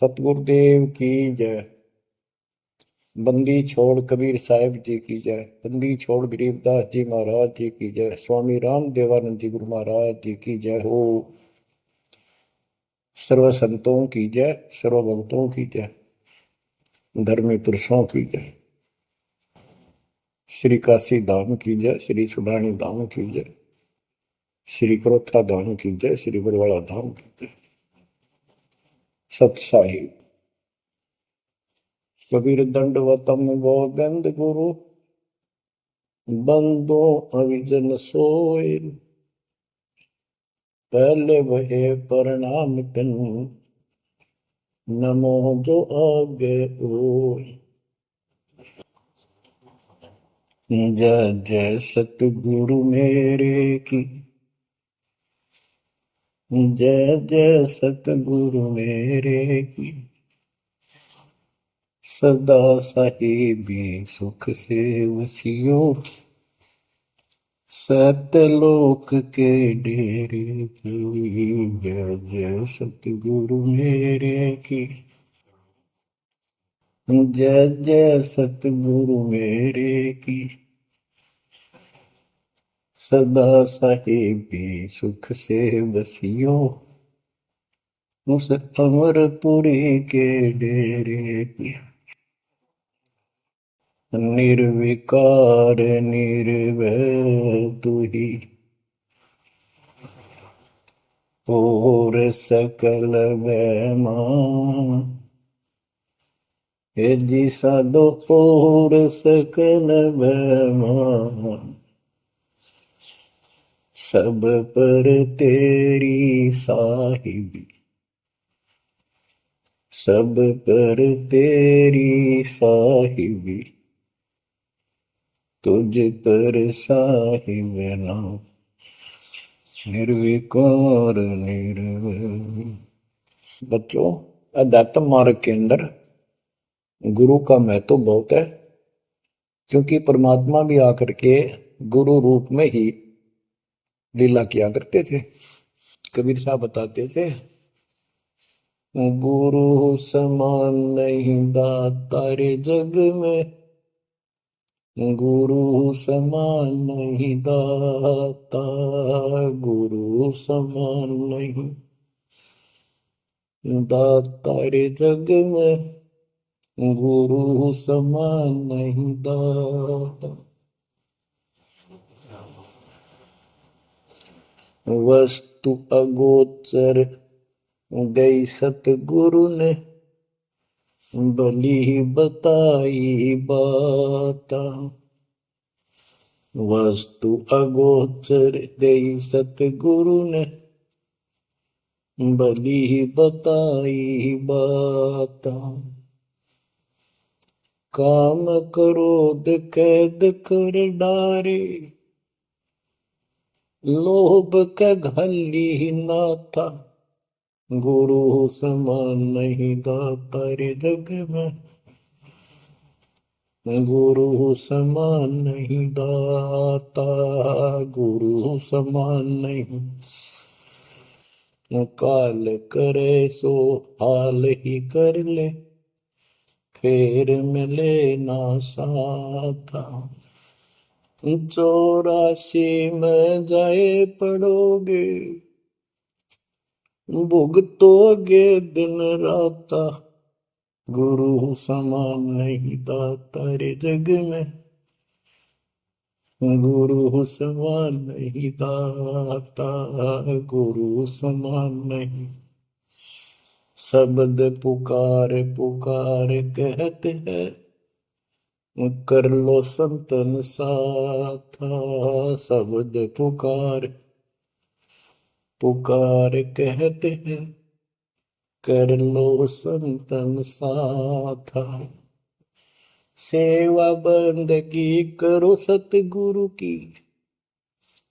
सतगुरुदेव की जय। बंदी छोड़ कबीर साहिब जी की जय। बंदी छोड़ गरीबदास जी महाराज जी की जय। स्वामी राम देवानंद जी गुरु महाराज जी की जय हो। सर्व संतों की जय, सर्व भक्तों की जय, धर्मी पुरुषों की जय। श्री काशी धाम की जय, श्री सुडानी धाम की जय, श्री क्रोथा धाम की जय, श्री बरवाड़ा धाम की जय। सतसाहिब कबीर दंडवतम गोविंद गुरु, बंदो अविजन सोए। पहले वहे प्रणाम कन, नमो जो आगे ओय। जय जय सतगुरु मेरे की, जय जय सतगुरु मेरे की। सदा साहिबी सुख से वसियो, सतलोक के डेरे की। जय जय सतगुरु मेरे की, जय जय सतगुरु मेरे की। सदा साहिबी सुख से बसियो, उस अमरपुरी के डेरे की। निर्विकार निर्भय तू ही, और सकल वैमान। हे जी साधो और सकल वैमान, सब पर तेरी साहिबी, सब पर तेरी साहिबी। तुझ पर साहिब नाम, निर्विकार निर्भय। बच्चों, अध्यात्म मार्ग के अंदर गुरु का महत्व बहुत है, क्योंकि परमात्मा भी आकर के गुरु रूप में ही लीला किया करते थे। कबीर साहब बताते थे, गुरु समान नहीं दाता रे जग में, गुरु समान नहीं दाता, गुरु समान नहीं दाता रे जग में, गुरु समान नहीं दाता। वस्तु अगोचर गई सतगुरु ने, भली बताई बाता। वस्तु अगोचर गई सतगुरु ने, भली बताई बाता। काम क्रोध कैद कर डारे, लोभ का घली ना था, गुरु समान नहीं दाता रे जग में, गुरु समान नहीं दाता, गुरु समान नहीं। काल करे सो हाल ही कर ले, फिर मिले ना साथा। 84 में जाए पड़ोगे, भुगतोगे दिन राता, गुरु समान नहीं दाता रे जग में, गुरु समान नहीं दाता, गुरु समान नहीं। शब्द पुकार पुकार कहते हैं, कर लो संतन साथा। शब्द पुकार पुकार कहते हैं, कर लो संतन साथा। सेवा बंदगी करो सतगुरु की,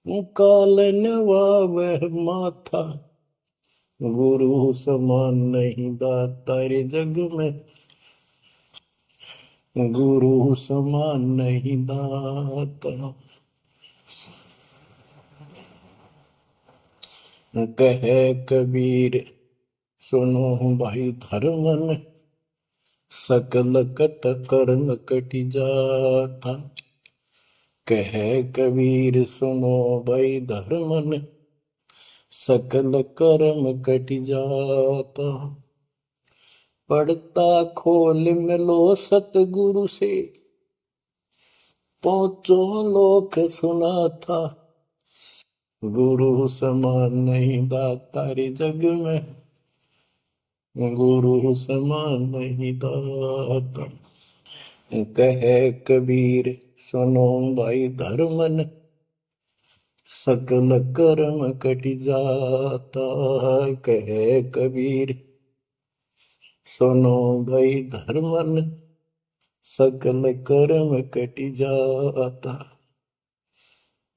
काल नवावह माथा, गुरु समान नहीं दाता रे जग में, गुरु समान नहीं दाता। कहे कबीर सुनो भाई धर्मन सकल कट कर्म कटि जाता। कहे कबीर सुनो भाई धर्मन सकल कर्म कटि जाता। पढ़ता खोल मिलो सतगुरु से पहुंचो लोक सुना था। गुरु समान नहीं दाता रे जग में, गुरु समान नहीं दाता। कहे कबीर सुनो भाई धर्मन सकल कर्म कटि जाता। कहे कबीर सुनो भाई धर्मन सकल कर्म कटि जाता।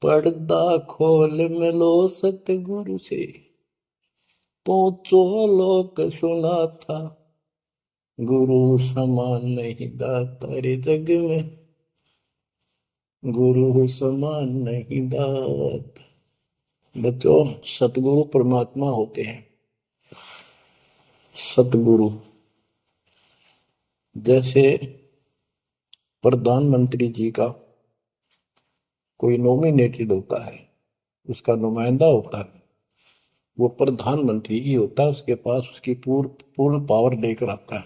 पर्दा खोल मिलो सतगुरु से पहुंचो लोक सुना था। गुरु समान नहीं दाता रे जग में, गुरु समान नहीं दाता। बच्चों, सतगुरु परमात्मा होते हैं। सतगुरु जैसे प्रधानमंत्री जी का कोई नॉमिनेटेड होता है, उसका नुमाइंदा होता है, वो प्रधानमंत्री ही होता है, उसके पास उसकी पूर्ण पावर लेकर आता है।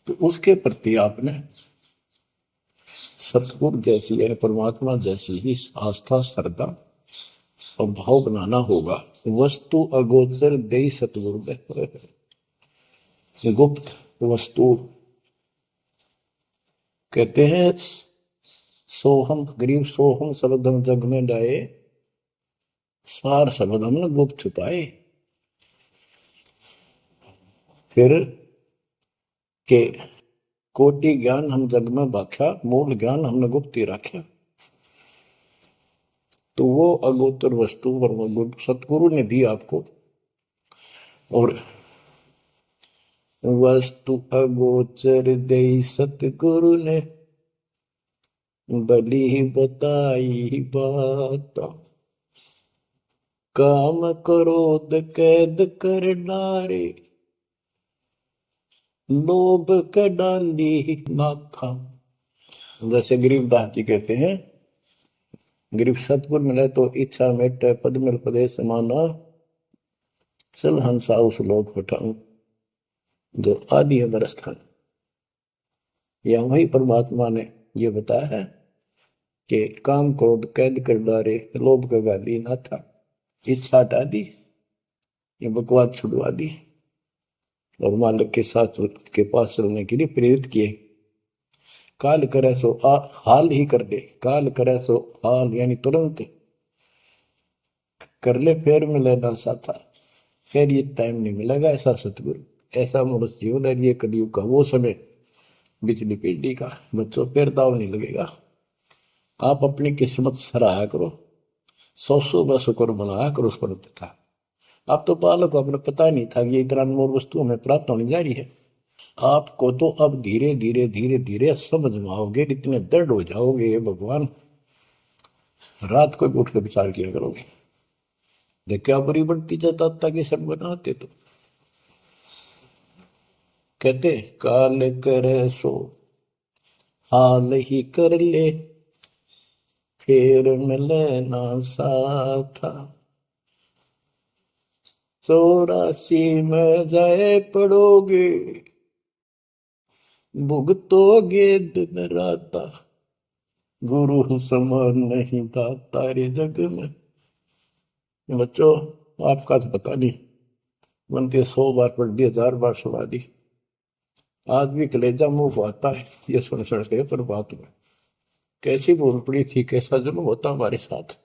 तो उसके प्रति आपने सतगुरु जैसी यानी परमात्मा जैसी ही आस्था श्रद्धा और भाव बनाना होगा। वस्तु अगोचर दे सतगुरु गुप्त वस्तु कहते हैं। सोहम गरीब सोहम शब्दम जग में डाए, सार शब्द हमने गुप्त छुपाए। फिर के कोटि ज्ञान हम जग में बाख्या, मूल ज्ञान हमने गुप्त ही रखा। तो वो अगोचर वस्तु सतगुरु ने दी आपको। और वस्तु अगोचर दे सतगुरु ने बली बताई बात। काम क्रोध कैद कर डारे, लोभ का डाली नाथा। जैसे गरीबदास जी कहते हैं, गरीब सतगुरु मिले तो इच्छा मेटे, पद मिल पदे समाना, चल हंसा उस लोक उठाऊं जो आदि अमरस्थान। या वही परमात्मा ने ये बताया है कि काम क्रोध कैद कर डारे, लोभ का गाली ना था, इच्छा हटा दी, ये बकवास छुड़वा दी और मालिक के साथ के पास चलने के लिए प्रेरित किए। काल करे सो हाल ही कर दे, काल करे सो हाल यानी तुरंत कर ले, फिर मिले ना साथा, फिर ये टाइम नहीं मिलेगा। ऐसा सतगुरु, ऐसा मनुष्य जीवन है ये कलयुग का वो समय, बिजली पीढ़ी का। बच्चों, फिर दाव नहीं लगेगा। आप अपनी किस्मत सराहा करो, 100 शुक्र बनाया करो उस पर पिता। आप तो बालक को अपने पता नहीं था कि ये इतना अनमोल वस्तु हमें प्राप्त होने जा रही है। आपको तो अब धीरे धीरे धीरे धीरे समझ में आओगे, इतने दृढ़ हो जाओगे भगवान, रात को भी उठ के विचार किया करोगे। देख क्या बुरी बढ़ती जाता ताकि सब बनाते। तो कहते काल करे सो हाल ही कर ले, फिर मिले ना साथा। 84 में जाए पड़ोगे, भुगतोगे दिन राता। गुरु समान नहीं दाता रे जग में। बच्चों, आपका तो पता नहीं, बनती 100 बार पढ़ दी, 1000 बार सुना दी, आज भी कलेजा मुंह को आता है ये सुन के। पर बात में कैसी भूल पड़ी थी, कैसा जुल्म होता हमारे साथ।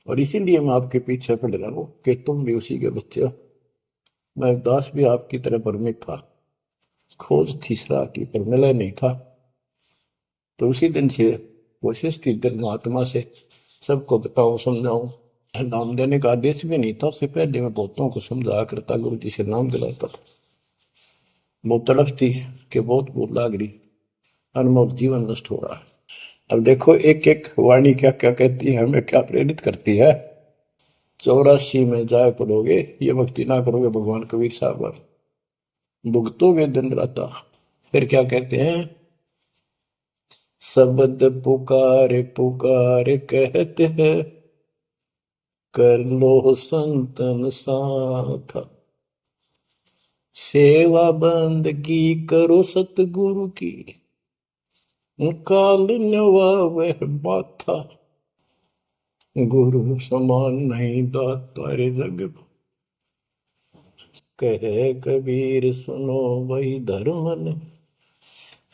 और इसीलिए मैं आपके पीछे पड़ रहा हूं कि तुम भी उसी के बच्चे हो। मैं दास भी आपकी तरह भ्रमित था, खोज तीसरा की पर मिला नहीं था। तो उसी दिन से कोशिश थी महात्मा से सबको बताऊं समझाऊं। नाम देने का आदेश भी नहीं था, उससे पहले मैं बहुतों को समझाया करता, गुरु जी से नाम दिलाता था। बहुत तड़फ थी कि बहुत भूख लाग रही, अनमोल जीवन नष्ट हो रहा है। अब देखो एक एक वाणी क्या क्या कहती है, हमें क्या प्रेरित करती है। 84 में जाए पड़ोगे, ये भक्ति ना करोगे भगवान कबीर साहब पर, भुगतोगे दिन राता। फिर क्या कहते हैं, शब्द पुकार पुकार कहते हैं, कर लो संतन साथा, सेवा बंदगी करो सतगुरु की, काल नवावे माथा, गुरु समान नहीं दाता रे जग में। कहे कबीर सुनो वही धर्म ने,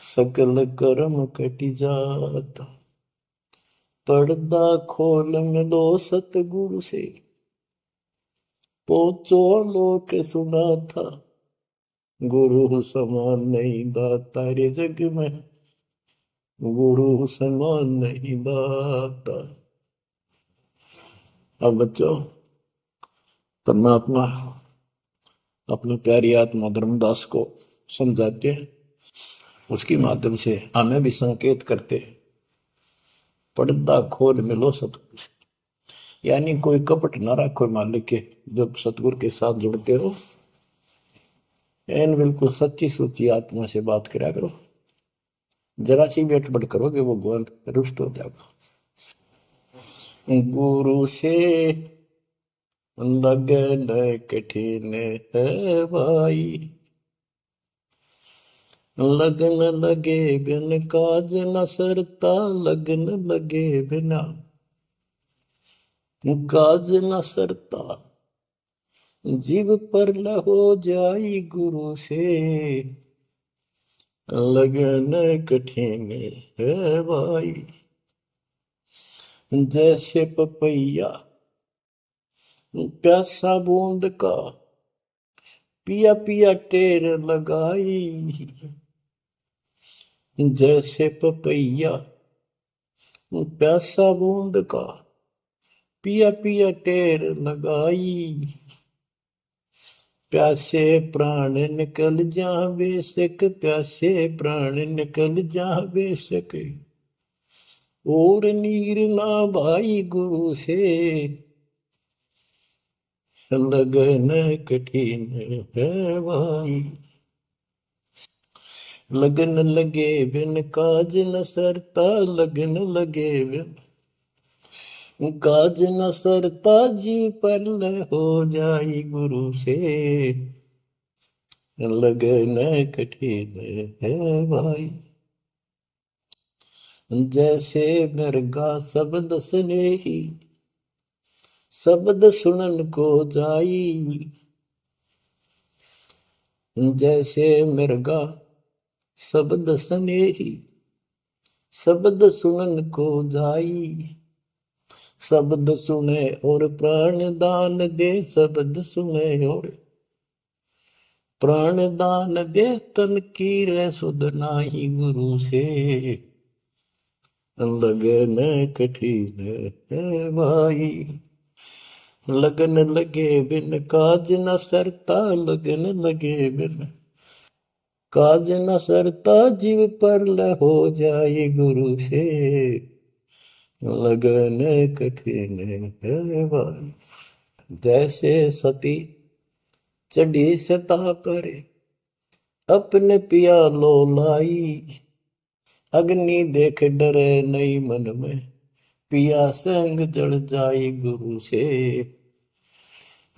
सकल कर्म कटि जाता, पर्दा खोल मिलो सतगुरु से, पहुंचो लोक सुना था, गुरु समान नहीं दाता रे जग में, गुरु समान नहीं दाता। अब बच्चों, परमात्मा अपनी प्यारी आत्मा धर्मदास को समझाते हैं, उसके माध्यम से हमें भी संकेत करते हैं, पर्दा खोल मिलो सतगुरु से, यानी कोई कपट ना रखो मालिक के, जब सतगुरु के साथ जुड़ते हो एन बिल्कुल सच्ची सोची आत्मा से बात करा करो, जरा सी भी अटपट करोगे वो भगवान रुष्ट हो जाएगा। गुरु से लगन कठिन है भाई, लगन लगे बिन काज न सरता, लगन लगे बिना काज न सरता, जीव पर हो जाई गुरु से, लगन कठिन है भाई। जैसे पपैया प्यासा बूंद का, पिया पिया टेर लगाई, जैसे पपैया प्यासा बूंद का, पिया पिया टेर लगाई, प्यासे प्राण निकल जा बेशक, प्यासे प्राण निकल जा बेशक, और नीर ना भाई गुरु से, लगन कठिन है भाई। लगन लगे बिन काज न सरता, लगन लगे बिन काज न सरता, जीव पर हो जाई गुरु से, लगन कठिन है भाई। जैसे मृगा शब्द स्नेही, शब्द सुनन को जाई, जैसे मृगा शब्द स्नेही, शब्द सुनन को जाई, शब्द सुने और प्राण दान दे, शब्द सुने और प्राण दान दे, तन की रे सुध नाही गुरु से, लगन कठिन है भाई। लगन लगे बिन काज न सरता, लगन लगे बिन काज न सरता, जीव पर हो जाए गुरु से, लगन कठिन है भाई। जैसे सती चढ़ी सता करे, अपने पिया लो लाई, अग्नि देख डरे नहीं मन में, पिया संग जड़ जाई गुरु से,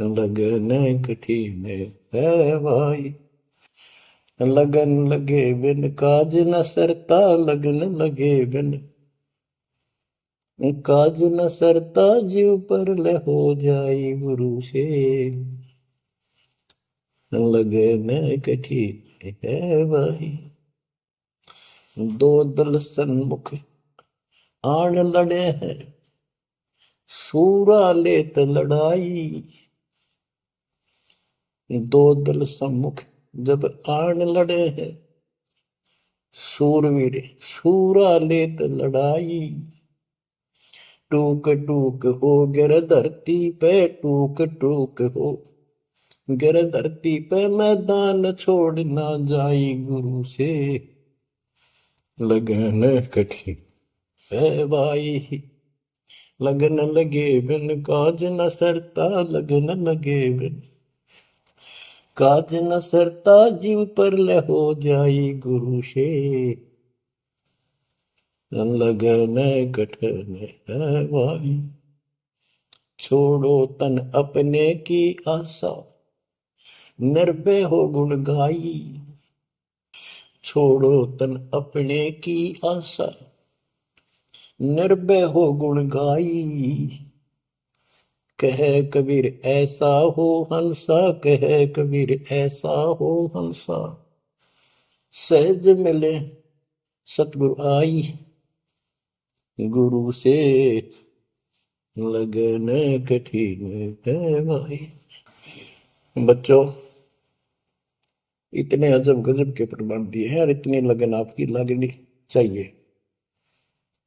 लगन कठिन है भाई। लगन लगे बिन काज न सरता, लगन लगे बिन काज न सरता, जीव पर हो जाई गुरु से, लगन कठिन है भाई। दो दल सन्मुख आन लड़े हैं, सूरा लेत लड़ाई, दो दल सम्मुख जब आन लड़े हैं, सूरवीर सूरा लेत लड़ाई, टूक टूक हो गिर धरती पे, टूक टूक हो गिर धरती पे, मैदान छोड़ ना जाई गुरु से, लगन कठिन है भाई। लगन लगे बिन काज न सरता, लगन लगे बिन काज न सरता, जीव पर ले हो जाई गुरु से, लगन कठन है भाई। छोड़ो तन अपने की आशा, निर्भय हो गुण गाई। छोड़ो तन अपने की आशा, निर्भय हो गुण गाई। कहे कबीर ऐसा हो हंसा, कहे कबीर ऐसा हो हंसा, सहज मिले सतगुरु आई। गुरु से लगन कठिन है भाई। बच्चों, इतने अजब गजब के प्रमाण दिए हैं और इतनी लगन आपकी लगनी चाहिए।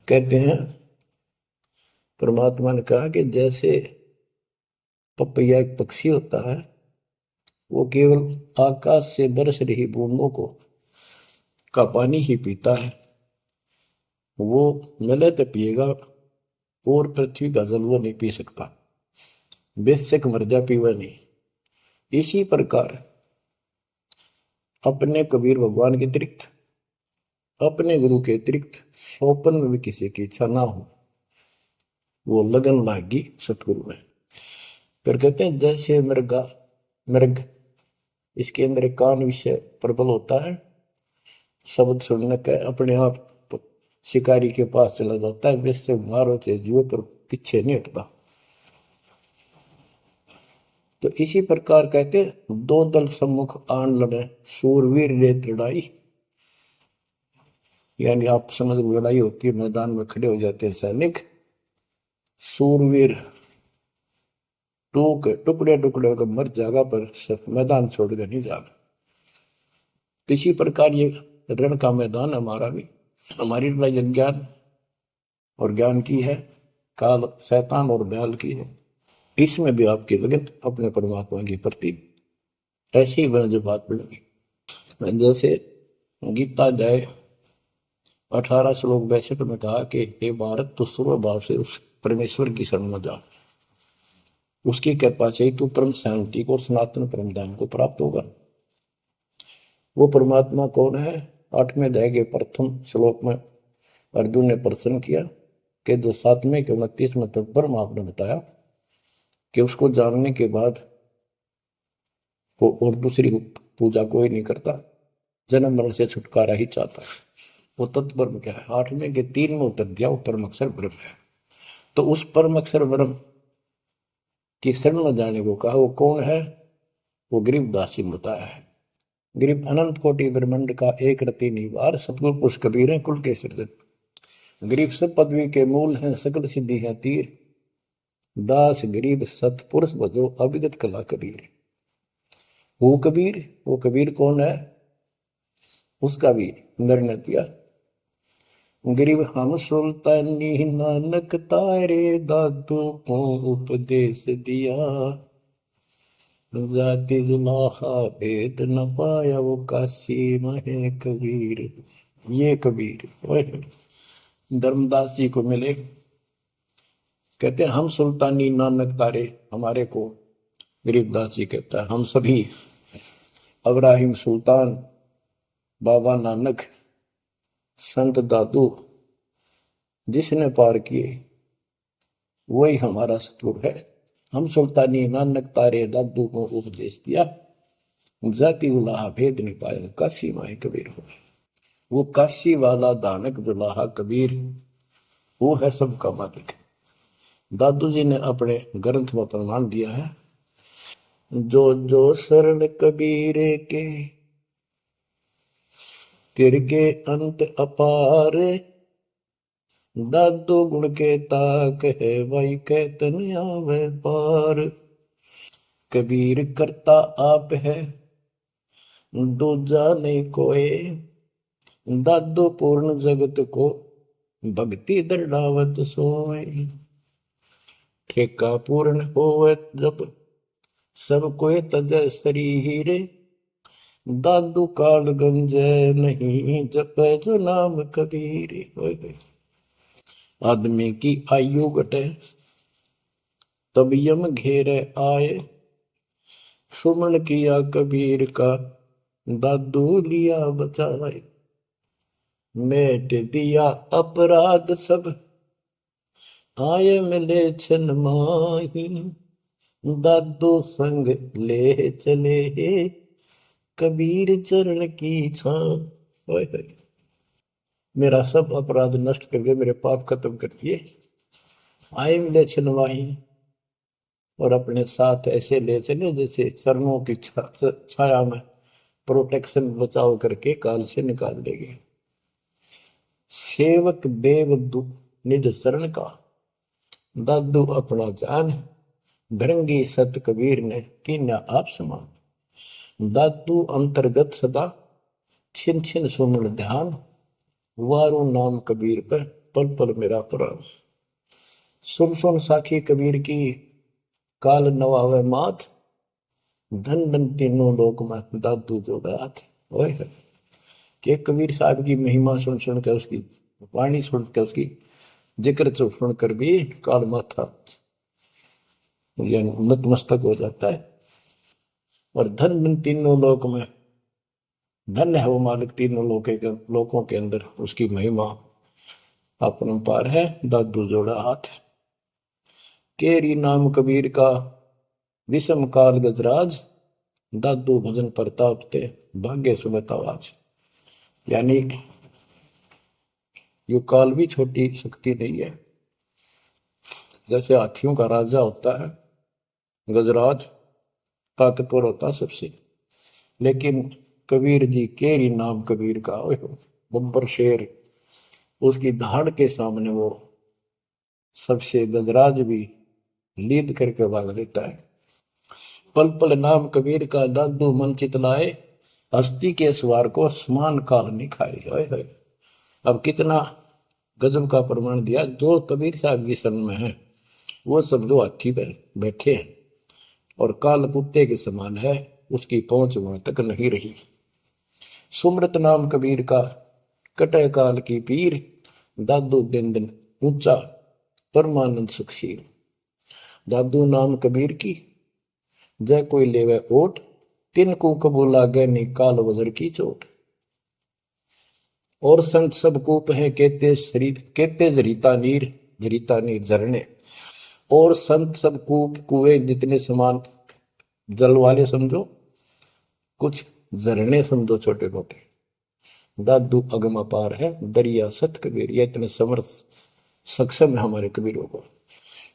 कहते हैं परमात्मा ने कहा कि जैसे पपैया एक पक्षी होता है, वो केवल आकाश से बरस रही बूंदों को का पानी ही पीता है, वो मिले तो पिएगा, और पृथ्वी का जल वो नहीं पी सकता, बेशक मर जा पीवा नहीं। इसी प्रकार अपने कबीर भगवान के अतिरिक्त, अपने गुरु के अतिरिक्त सोपन में भी किसी की इच्छा ना हो, वो लगन लागी सतगुरु में। फिर कहते हैं जैसे मृग इसके अंदर एक कान विषय प्रबल होता है, शब्द सुनने का अपने आप शिकारी के पास चला जाता है, वैसे मारो चाहे जीव पर पीछे नहीं हटता। तो इसी प्रकार कहते दो दल सम्मुख आन लड़े, सूरवीर रेत लड़ाई। यानी आप समझ लड़ाई होती है, मैदान में खड़े हो जाते हैं सैनिक, सूरवीर टुकड़े टुकड़े होकर मर जाएगा, पर मैदान छोड़कर नहीं जाएगा। इसी प्रकार ये रण का मैदान हमारा भी, हमारी लड़ाई अज्ञान और ज्ञान की है, काल शैतान और दयाल की है। इसमें भी आपकी लगन अपने परमात्मा की प्रति ऐसी ही बने जो बात बढ़ेगी। जैसे गीता अध्याय 18 श्लोक 62 में कहा कि हे भारत, तू सर्व भाव से उस परमेश्वर की शरण में जा, उसकी कृपा से तू परम शांति को, सनातन परम धाम को प्राप्त होगा। वो परमात्मा कौन है? 8वें अध्याय के प्रथम श्लोक में अर्जुन ने प्रश्न किया कि जो 7वें के 29 में तक ब्रह्म आपने बताया कि उसको जानने के बाद वो और दूसरी पूजा कोई नहीं करता, जन्म मरण से छुटकारा ही चाहता है। वो तत्ब्रह्म क्या है? 8वें के 3 में उत्तर दिया, वो परम अक्षर ब्रह्म है। तो उस परम अक्षर ब्रह्म की शरण में जाने को कहा। वो कौन है? वो गरीबदास जी ने बताया है। गरीब अनंत कोटि ब्रह्मांड का एक रति निवार, सतगुरु पुरुष कबीर है कुल के सृजन। गरीब सब पदवी के मूल हैं, सकल सिद्धि है तीर, दास गरीब सतपुरुष बजो अविगत कला कबीर। वो कबीर कौन है? उसका भी निर्णय दिया। गरीब हम सुल्तानी नानक तारे, दादू को उपदेश दिया, जाति जुलाहा भेद न पाया, वो काशी महे कबीर। ये कबीर धर्मदास जी को मिले, कहते हैं हम सुल्तानी नानक तारे, हमारे को गरीबदास जी कहता है हम सभी अब्राहिम सुल्तान, बाबा नानक, संत दादू जिसने पार किए वही हमारा सतगुरु है। हम सुल्तानी नानक तारे, दादू को उपदेश दिया, जाति उलाहा भेद नहीं पाया, काशी माए कबीर हो। वो काशी वाला दानक दुलाहा कबीर, वो है सबका मालिक। दादू जी ने अपने ग्रंथ में प्रमाण दिया है, जो जो शरण कबीरे के, तिरके अंत अपार, दादू गुण के ताक है, भाई कहतन आवे पार। कबीर करता आप है, दूजा नहीं कोई, दादू पूर्ण जगत को, भक्ति दृढ़ावत सोए। ठेका पूर्ण होवे जब, सब कोई तजय शरीर, दादू काल गंजय नहीं, जपे जो नाम कबीर। आदमी की आयु घटे तब यम घेरे आए। सुमन किया कबीर का दादू लिया बचाए। मेट दिया अपराध सब आए मिले छन माही। दादू संग ले चले कबीर चरण की छां। मेरा सब अपराध नष्ट करके मेरे पाप खत्म कर दिए। आए मिले छिनवाही और अपने साथ ऐसे ले चले जैसे चरणों की छाया में प्रोटेक्शन बचाव करके काल से निकाल लेंगे। सेवक देव निज शरण का दादू अपना जान। भृंगी सत कबीर ने कीन्या आप समान। दादू अंतर्गत सदा छिन छिन सुमन ध्यान। वारू नाम कबीर पर पल पल मेरा प्राण। सुन सुन साखी कबीर की काल नवावे मात। धन धन तीनों लोक में दादू जोड़ा हाथ। कि कबीर साहब की महिमा सुन सुन के उसकी वाणी सुन के उसकी जिक्र सुन कर भी काल माथा नतमस्तक हो जाता है। और धन धन तीनों लोक में धन्य है वो मालिक तीनों लोकों के अंदर उसकी महिमा अपरंपार है। दादू जोड़ा हाथ। केरी नाम कबीर का विषम काल गजराज। दादू भजन प्रताप ते भाग्य सुबह आवाज। यानी यो काल भी छोटी शक्ति नहीं है। जैसे हाथियों का राजा होता है गजराज ताकतवर होता सबसे, लेकिन कबीर जी केरी नाम कबीर का बब्बर शेर उसकी धाड़ के सामने वो सबसे गजराज भी लीद करके भाग लेता है। पल पल नाम कबीर का दादू मन चितलाए। हस्ती के सवार को समान काल नहीं खाए। अब कितना गजब का प्रमाण दिया। जो कबीर साहब की शरण में है वो सब जो हाथी पर बैठे हैं और काल कुत्ते के समान है उसकी पहुंच वहां तक नहीं रही। सुमृत नाम कबीर का कटे काल की पीर। दादू दिन दिन ऊंचा परमानंद सुखशील। दादू नाम कबीर की जय कोई लेवे ओट। तिनको कबू लागे नी काल वजर की चोट। और संत सब कूप है कहते जरीता नीर झरने। और संत सब कूप कुएं जितने समान जल वाले समझो, कुछ झरने समझो छोटे मोटे। दादू अगम अपार है दरिया सत कबीर। ये इतने समर्थ सक्षम है हमारे कबीरों को।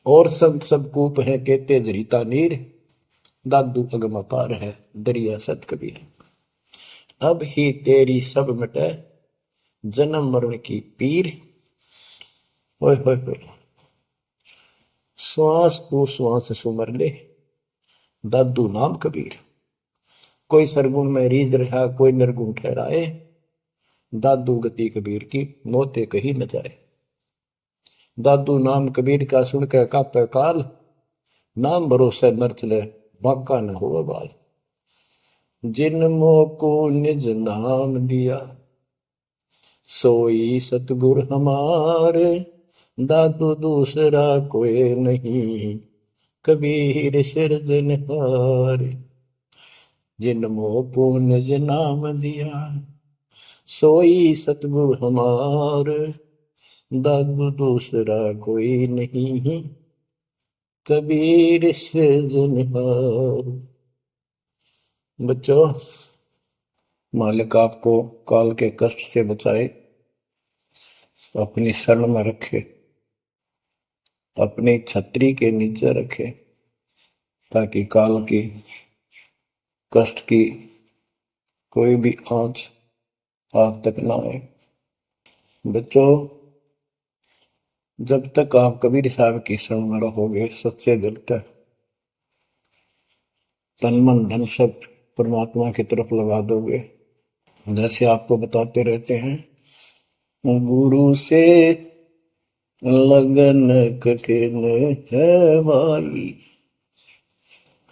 और संत सब कूप है कहते जरीता नीर। दादू अगम अपार है दरिया सत कबीर। अब ही तेरी सब मिटे जन्म मरण की पीर। ओए होए होए। श्वास को श्वास सुमर ले दादू नाम कबीर। कोई सरगुण में रीझ रहा कोई निर्गुण ठहराए। दादू गति कबीर की मोते कही न जाए। दादू नाम कबीर का सुन के कापे काल। नाम भरोसे नर चले बाका न हो बाल। जिन मोह को निज नाम दिया सोई सतगुर हमारे। दादू दूसरा कोई नहीं कबीर सिरजनहार। जिन मोह को निज नाम दिया सोई सतगुर हमार। दादू दूसरा कोई नहीं कबीर सिरजनहार। बच्चों, मालिक आपको काल के कष्ट से बचाए, अपनी शरण में रखे, अपनी छतरी के नीचे रखे, ताकि काल की कष्ट की कोई भी आंच आप तक ना आए। बच्चों, जब तक आप कबीर साहब की शरण में रहोगे सच्चे दिल तक तन मन धन सब परमात्मा की तरफ लगा दोगे। जैसे आपको बताते रहते हैं, गुरु से लगन कठिन है भाई।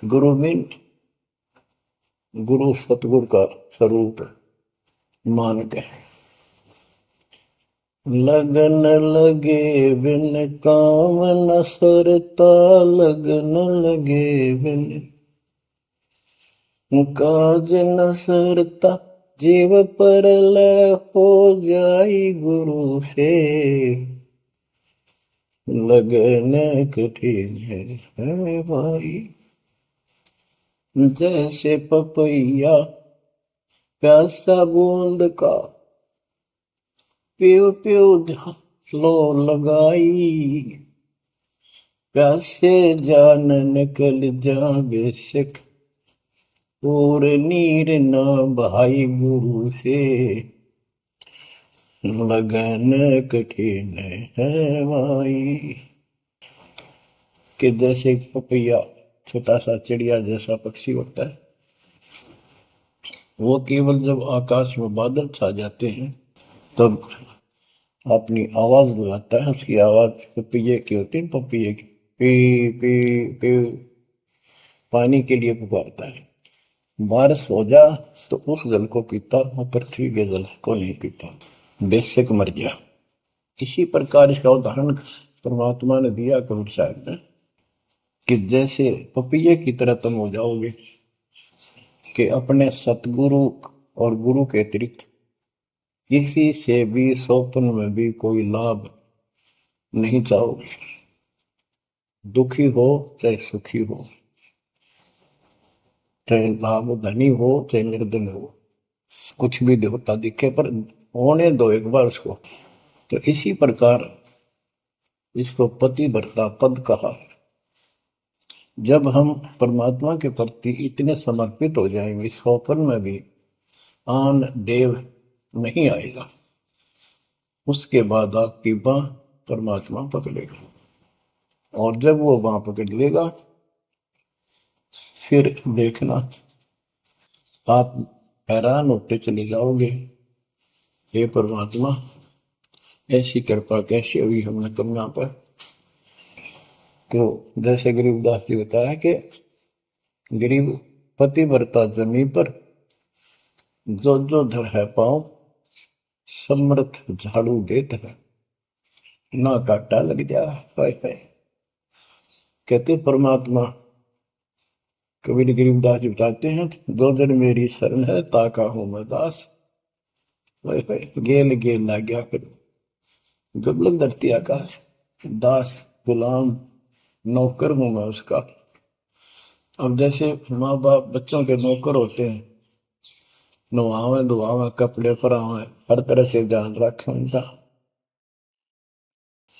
गुरु मीन गुरु सतगुरु का स्वरूप मान के लगन लगे बिन काम न सरता, लगन लगे बिन काज न सरता, जीव पर लय हो जाई गुरु से, लगन कठिन है भाई। जैसे पपैया प्यासा बूंद का, प्यू प्यू लो लगाई, प्यासे जान निकल जा बेशक, और नीर न भाई गुरु से, लगन कठिन है भाई। कि जैसे पपैया छोटा सा चिड़िया जैसा पक्षी होता है, वो केवल जब आकाश में बादल छा जाते हैं तब अपनी आवाज लगाता है। उसकी आवाज पपैये की होती है, पपैये की पी पी पी, पानी के लिए पुकारता है। बारिश हो जा तो उस जल को पीता, वो पृथ्वी के जल को नहीं पीता, बेशक मर गया। इसी प्रकार इसका उदाहरण परमात्मा ने दिया कबीर साहब ने, कि जैसे पपैये की तरह तुम हो जाओगे कि अपने सतगुरु और गुरु के अतिरिक्त किसी से भी स्वप्न में भी कोई लाभ नहीं चाहोगे। दुखी हो चाहे सुखी हो, चाहे लाभ धनी हो चाहे निर्धन हो, कुछ भी देवता दिखे पर होने दो एक बार उसको। तो इसी प्रकार इसको पतिव्रता पद कहा। जब हम परमात्मा के प्रति इतने समर्पित हो जाएंगे, स्वप्न में भी आन देव नहीं आएगा, उसके बाद आपकी बाह परमात्मा पकड़ेगा। और जब वो बाह पकड़ लेगा, फिर देखना आप हैरान होते चले जाओगे, हे परमात्मा ऐसी कृपा कैसे हुई हमने तुम यहाँ पर। तो जैसे गरीबदास जी बताया कि गरीब पतिव्रता जमी पर, जो जो धर है पाँव, समर्थ झाड़ू देत है, ना काटा लग जा। कहते परमात्मा, कबीर गरीबदास जी बताते हैं, दो जन मेरी शरण है ताका हूं मैं दास। गेल गेल ला गया फिर गबलक धरती आकाश, दास गुलाम नौकर हूं मैं उसका। अब जैसे माँ बाप बच्चों के नौकर होते हैं, नवावे धुआवे कपड़े परावे हर तरह से ध्यान रखें उनका,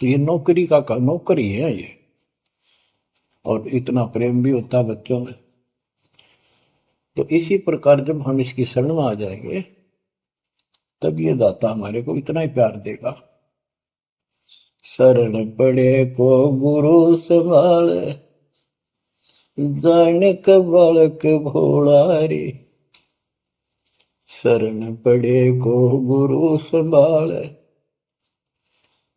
तो ये नौकरी का नौकरी है ये। और इतना प्रेम भी होता है बच्चों में। तो इसी प्रकार जब हम इसकी शरण में आ जाएंगे, तब ये दाता हमारे को इतना ही प्यार देगा। शरण पड़े को गुरु संभाले, जाने का बालक भोला रे। शरण पड़े को गुरु संभाले,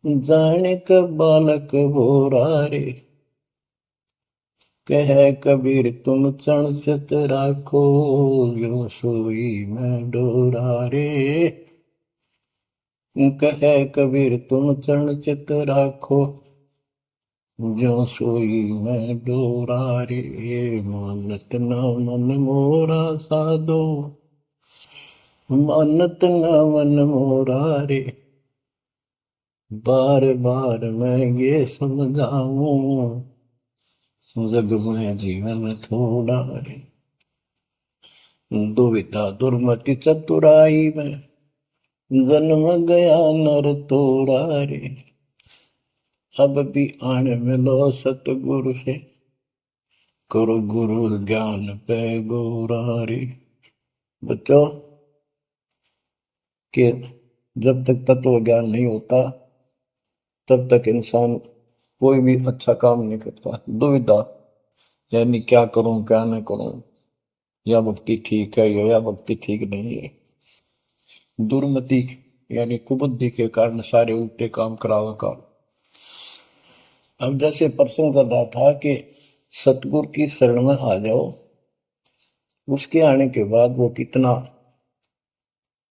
जाने का बालक भोला रे। कह कबीर तुम चण चित राखो, यो सोई मैं डोरा रे। कह कबीर तुम चरण चित राखो, जो सोई मैं डोरा रे। मानत न मन मोरा साधो, मानत न मन मोरा रे। बार बार मैं ये समझाऊं, जग में जीवन थोड़ा रे। दुविधा दुर्मति चतुराई में, जन्म गया नर तोड़ा रे। अब भी आन मिलो सतगुरु से, करो गुरु ज्ञान पे गोरा रे। बच्चों कि जब तक तत्व ज्ञान नहीं होता, तब तक इंसान कोई भी अच्छा काम नहीं करता। दुविधा यानी क्या करूं क्या न करूं, या भक्ति ठीक है या भक्ति ठीक नहीं है। दुर्मति यानी कुबुद्धि के कारण सारे उल्टे काम करावा का। अब जैसे प्रसंग कर रहा था कि सतगुरु की शरण में आ जाओ, उसके आने के बाद वो कितना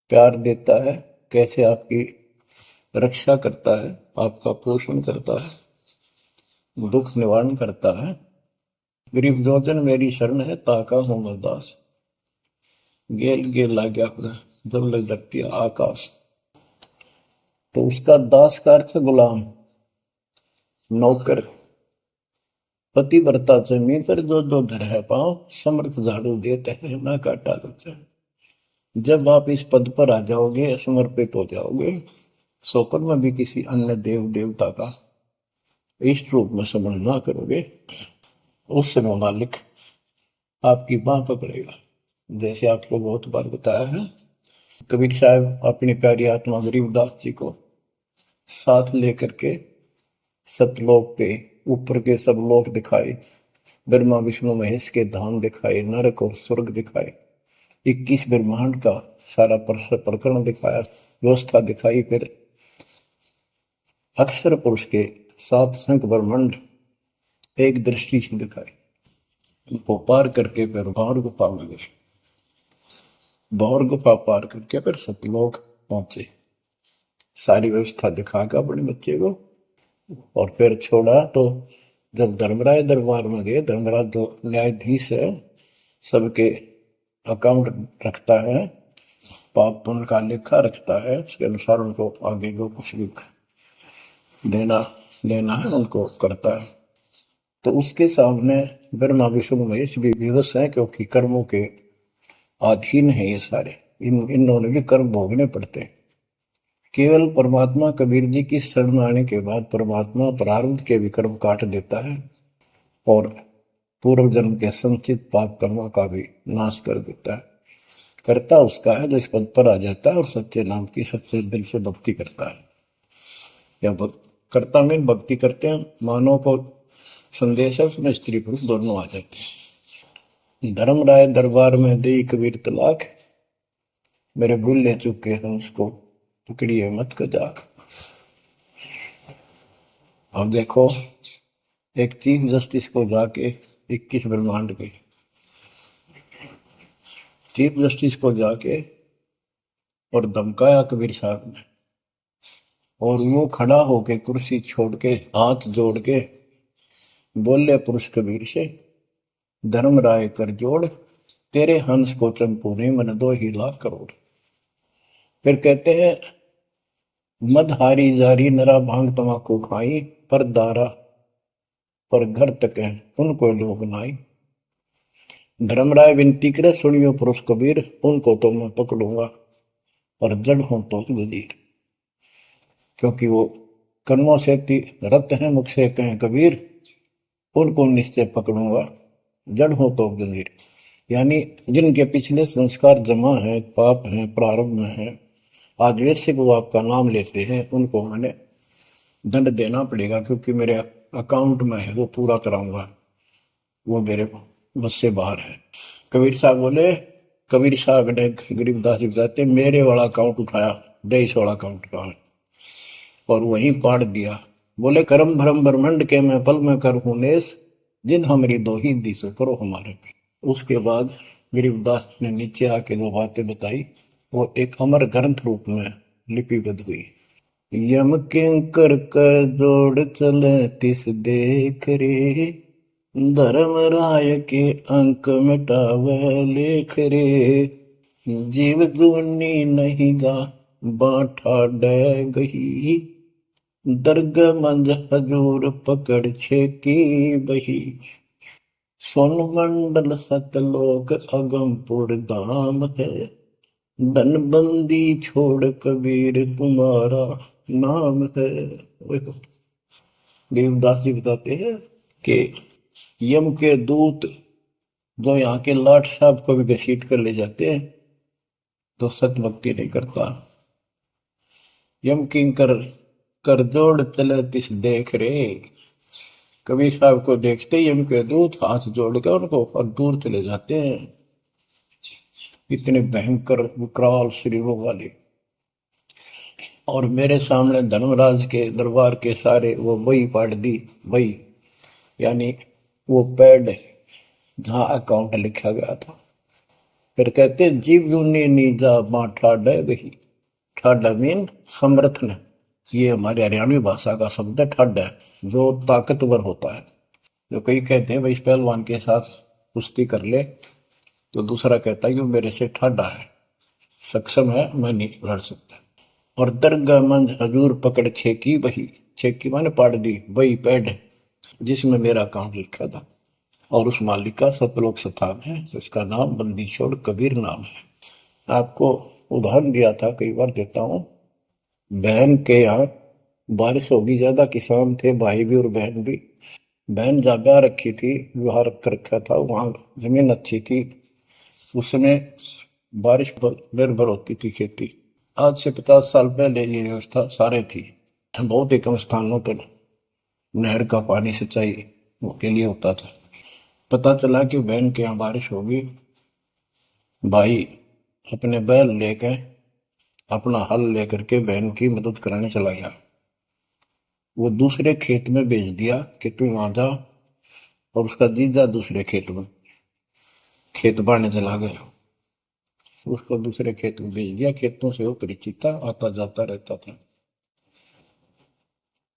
प्यार देता है, कैसे आपकी रक्षा करता है, आपका पोषण करता है, दुख निवारण करता है। गरीब जोजन मेरी शरण है, ताका हूं मैं दास। गेल गेल ला गया अपना, जब लग सकती है आकाश। तो उसका दास का अर्थ है गुलाम, नौकर। पतिव्रता जमी पर जो जो धर है पाँव, समर्थ झाड़ू देते हैं ना काटा बच्चा। जब आप इस पद पर आ जाओगे, समर्पित हो जाओगे, स्वप्न में भी किसी अन्य देव देवता का इष्ट रूप में समझ ना करोगे, उस समय मालिक आपकी बांह पकड़ेगा। जैसे आपको बहुत बार बताया है, कबीर साहब अपनी प्यारी आत्मा गरीबदास जी को साथ लेकर के सतलोक के ऊपर के सब लोक दिखाए, ब्रह्मा विष्णु महेश के धाम दिखाए, नरक और स्वर्ग दिखाए, 21 ब्रह्मांड का सारा प्रकरण दिखाया, व्यवस्था दिखाई। फिर अक्षर पुरुष के 7 संख ब्रह्मांड एक दृष्टि से दिखाई। उनको पार करके फिर भौर गुफा में गए, भौर गुफा पार करके फिर सतलोक पहुंचे, सारी व्यवस्था दिखा के अपने बच्चे को, और फिर छोड़ा। तो जब धर्मराय दरबार में गए, धर्मराज जो न्यायाधीश है, सबके अकाउंट रखता है, पाप पुण्य का लेखा रखता है, उसके अनुसार उनको आगे को कुछ भी देना लेना है उनको करता है। तो उसके सामने ब्रह्मा विष्णु महेश भी विवश है, क्योंकि कर्मों के अधीन है ये सारे, इन्होंने भी कर्म भोगने पड़ते हैं। केवल परमात्मा कबीर जी की शरण में आने के बाद परमात्मा प्रारब्ध के भी कर्म काट देता है और पूर्व जन्म के संचित पाप कर्मों का भी नाश कर देता है। करता उसका है जो इस पद पर आ जाता है और सच्चे नाम की सच्चे दिल से भक्ति करता है। या करता में भक्ति करते हैं, मानव को संदेश है, उसमें स्त्री पुरुष दोनों आ जाते हैं। धर्मराय दरबार में दे कबीर तलाक, मेरे भूलने चुके हैं उसको पकड़िए मत कजाक। अब देखो, एक चीफ जस्टिस को जाके 21 ब्रह्मांड के चीफ जस्टिस को जाके और धमकाया कबीर साहब ने, और वो खड़ा होके कुर्सी छोड़ के हाथ जोड़ के बोले पुरुष कबीर से, धर्मराय कर जोड़, तेरे हंस को चंपू ने मन 2 करोड़। फिर कहते हैं, मदहारी जारी नरा भांग तमाकू खाई, पर दारा पर घर तक है उनको लोग नाई। धर्मराय विनती करे, सुनियो पुरुष कबीर, उनको तो मैं पकड़ूंगा और जड़ हूं तो वजीर। क्योंकि वो कर्मों से रत हैं, मुख से कहें कबीर, उनको निश्चय पकड़ूंगा, जड़ हो तो वजीर। यानी जिनके पिछले संस्कार जमा है, पाप है, प्रारंभ में है, आज वैसे वो आपका नाम लेते हैं, उनको मैंने दंड देना पड़ेगा, क्योंकि मेरे अकाउंट में है, वो पूरा कराऊंगा, वो मेरे बस से बाहर है। कबीर साहब बोले, कबीर साहब ने गरीबदास जी बताते, मेरे वाला अकाउंट उठाया, 23 वाला अकाउंट उठाया और वहीं पाड़ दिया। बोले, कर्म भरम ब्रह्मंड के मैं पल में कर हूं नेस, जिन हमारी दो ही दी सो करो हमारे पे। उसके बाद गरीबदास ने नीचे आके जो बातें बताई, वो एक अमर ग्रंथ रूप में लिपिबद्ध हुई। यम किंकर कर जोड़ चले तिस देख रे, धर्म राय के अंक मिटावे लेख रे, जीव जूनी नहीं गा बाठा डे गही, दर्ग मंज हजूर पकड़ छेकी बही, सोन मंडल सतलोक अगमपुर धाम है, धनबंदी छोड़ कबीर तुम्हारा नाम है। गरीबदास जी बताते हैं कि यम के दूत जो यहाँ के लाट साहब को भी घसीट कर ले जाते हैं, तो सत भक्ति नहीं करता। यम किंकर कर जोड़ चले तिस देख रे, कबीर साहब को देखते ही यम के दूत हाथ जोड़ कर उनको और दूर चले जाते हैं। इतने भयंकर विकराल शरीरों वाले। और मेरे सामने धर्मराज के दरबार के सारे वो वही पाड़ दी, वही यानी वो पैड जहां अकाउंट लिखा गया था। फिर कहते, जीव यूनी नीजा मां ठाडा गही, ठाडा मीन समर्थ ने, ये हमारे हरियाणवी भाषा का शब्द है ठड है, जो ताकतवर होता है। जो कई कहते हैं भाई इस पहलवान के साथ कुश्ती कर ले, तो दूसरा कहता है कि वो मेरे से ठाडा है, सक्षम है, मैं नहीं लड़ सकता। और दरगाह मंज हजूर पकड़ छेकी वही, छेकी माने पाड़ दी वही पैड जिसमें मेरा काम लिखा था। और उस मालिक का सतलोक स्थान है, उसका नाम बंदी छोड़ कबीर नाम है। आपको उदाहरण दिया था, कई बार देता हूँ। बहन के यहाँ बारिश होगी ज्यादा, किसान थे भाई भी और बहन भी। बहन जागा रखी थी, विवाह रख रखा था, वहां जमीन अच्छी थी, उसमें बारिश पर निर्भर होती थी खेती। आज से 50 साल पहले ये व्यवस्था सारे थी। बहुत ही कम स्थानों पर नहर का पानी सिंचाई के लिए होता था। पता चला कि बहन के यहाँ बारिश होगी, भाई अपने बैल लेकर, अपना हल लेकर के बहन की मदद कराने चला गया। वो दूसरे खेत में भेज दिया कि तू वहां जा, और उसका जीजा दूसरे खेत में खेत बाड़ने चला गया। उसको दूसरे खेत में भेज दिया, खेतों से वो परिचित था, आता जाता रहता था।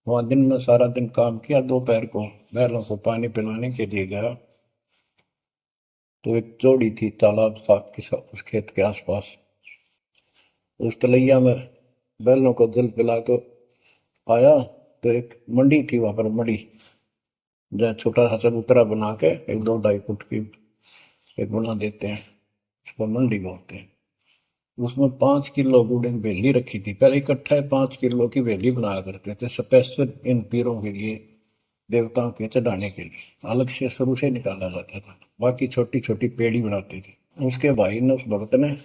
वहां दिन में सारा दिन काम किया, दोपहर को बैलों को पानी पिलाने के लिए गया, तो एक जोड़ी थी तालाब साथ के साथ उस खेत के आसपास। उस तलैया में बैलों को जल पिला कर आया, तो एक मंडी थी वहां पर, मंडी जहाँ छोटा सा चबूतरा बना के 1-2 ढाई फुट की एक बना देते हैं, उसको मंडी बोलते हैं। उसमें 5 किलो गुड़ की बेली रखी थी, पहले इकट्ठा 5 किलो की बेली बनाया करते थे स्पेशल इन पीरों के लिए, देवताओं के चढ़ाने के लिए अलग से शुरू से निकाला जाता था। बाकी छोटी छोटी पेड़ी बनाते थे। उसके भाई ने, उस भक्त ने,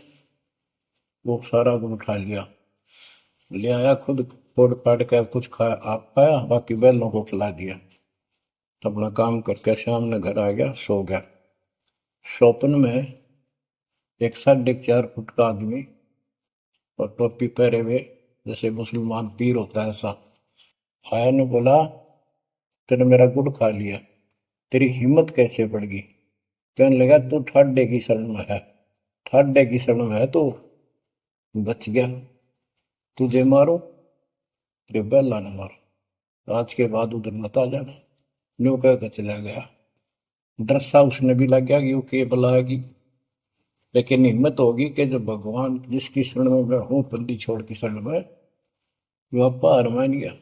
वो सारा गुड़ उठा लिया, ले आया, खुद फोड़ फाड़ कर कुछ खाया, आप खाया, बाकी बैलों को खिला दिया। अपना काम करके शाम में घर आ गया, सो गया। स्वप्न में एक 4.5 फुट का आदमी और टोपी पहरे हुए, जैसे मुसलमान पीर होता है ऐसा, आया ने बोला, तेने मेरा गुड़ खा लिया, तेरी हिम्मत कैसे बढ़ गई? कहने लगा, तू ठाडे की शरण में है, ठाडे की शरण में है तो बच गया, तुझे मारो तेरे बैला ने मारो, आज के बाद उधर मत आ जाना। न्यू कह चला गया। डर सा उसने भी लग गया कि वो के बुलाएगी, लेकिन हिम्मत होगी कि जब भगवान जिसकी शरण में मैं हूँ, बंदी छोड़ की शरण में, वह पार मान गया